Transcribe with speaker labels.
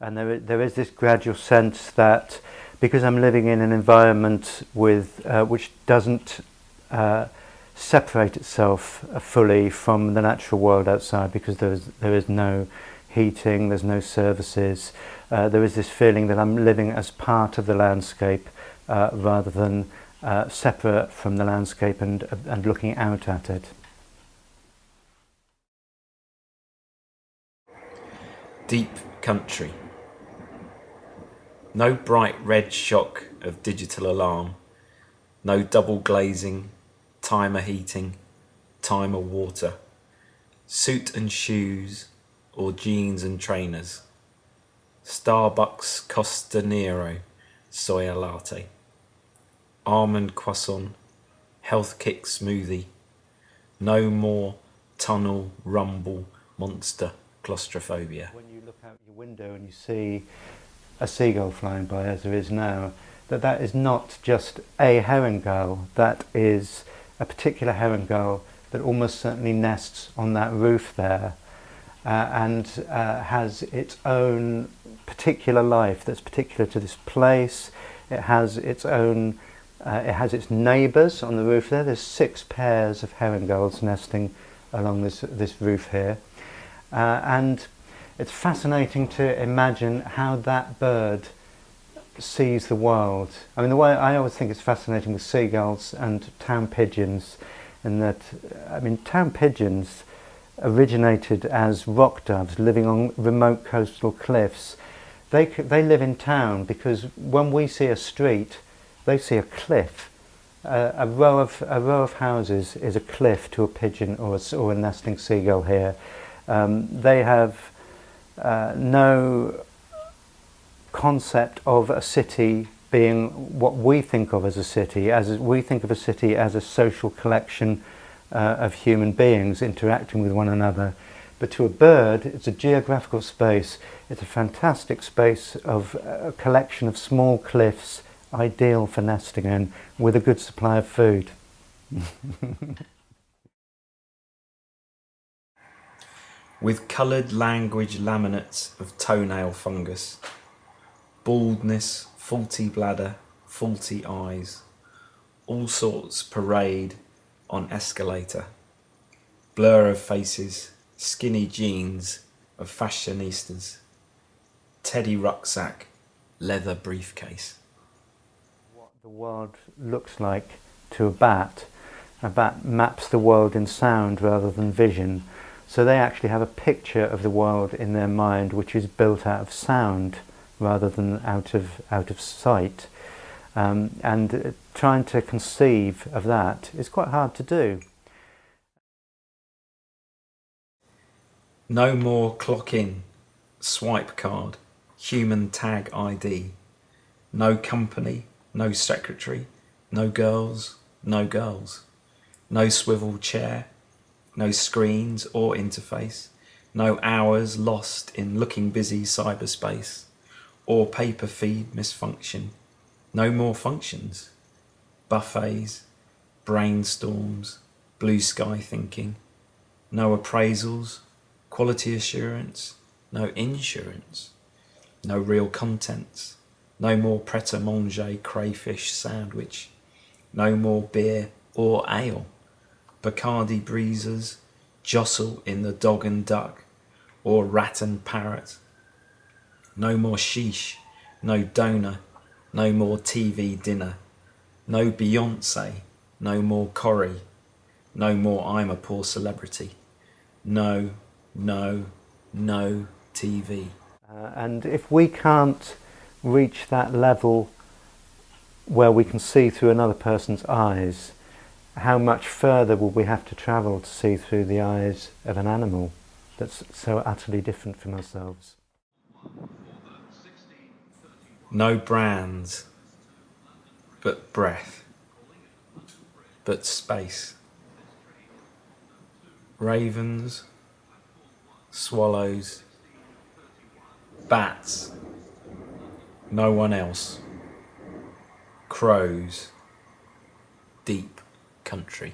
Speaker 1: And there is this gradual sense that because I'm living in an environment with which doesn't separate itself fully from the natural world outside, because there is no heating, there's no services, there is this feeling that I'm living as part of the landscape rather than separate from the landscape and looking out at it.
Speaker 2: Deep country. No bright red shock of digital alarm, no double glazing, timer heating, timer water, suit and shoes or jeans and trainers, Starbucks Costa Nero soya latte, almond croissant, health kick smoothie, no more tunnel rumble monster claustrophobia.
Speaker 1: When you look out your window and you see a seagull flying by, as there is now, that is not just a herring gull, that is a particular herring gull that almost certainly nests on that roof there and has its own particular life that's particular to this place. It has its own, it has its neighbours on the roof there. There's 6 pairs of herring gulls nesting along this roof here. And it's fascinating to imagine how that bird sees the world. I mean, the way I always think it's fascinating with seagulls and town pigeons, in that, I mean, town pigeons originated as rock doves living on remote coastal cliffs. They live in town because when we see a street, they see a cliff. A row of houses is a cliff to a pigeon or a nesting seagull here. They have no concept of a city being what we think of as a city, as we think of a city as a social collection of human beings interacting with one another. But to a bird, it's a geographical space. It's a fantastic space of a collection of small cliffs, ideal for nesting in, with a good supply of food.
Speaker 2: With coloured language laminates of toenail fungus, baldness, faulty bladder, faulty eyes, all sorts parade on escalator, blur of faces, skinny jeans of fashionistas, teddy rucksack, leather briefcase.
Speaker 1: What the world looks like to a bat maps the world in sound rather than vision. So they actually have a picture of the world in their mind which is built out of sound rather than out of sight. And trying to conceive of that is quite hard to do.
Speaker 2: No more clock in, swipe card, human tag ID. No company, no secretary, no girls, no girls. No swivel chair, no screens or interface, no hours lost in looking busy cyberspace, or paper feed misfunction. No more functions, buffets, brainstorms, blue sky thinking, no appraisals, quality assurance, no insurance, no real contents, no more pret-a-manger crayfish sandwich, no more beer or ale, Bacardi breezers jostle in the dog and duck or rat and parrot, no more sheesh, no donor, no more TV dinner, no Beyonce, no more Corrie, no more I'm a poor celebrity, no, no, no TV.
Speaker 1: And if we can't reach that level where we can see through another person's eyes, how much further will we have to travel to see through the eyes of an animal that's so utterly different from ourselves?
Speaker 2: No brands, but breath, but space. Ravens, swallows, bats, no one else. Crows, deep country.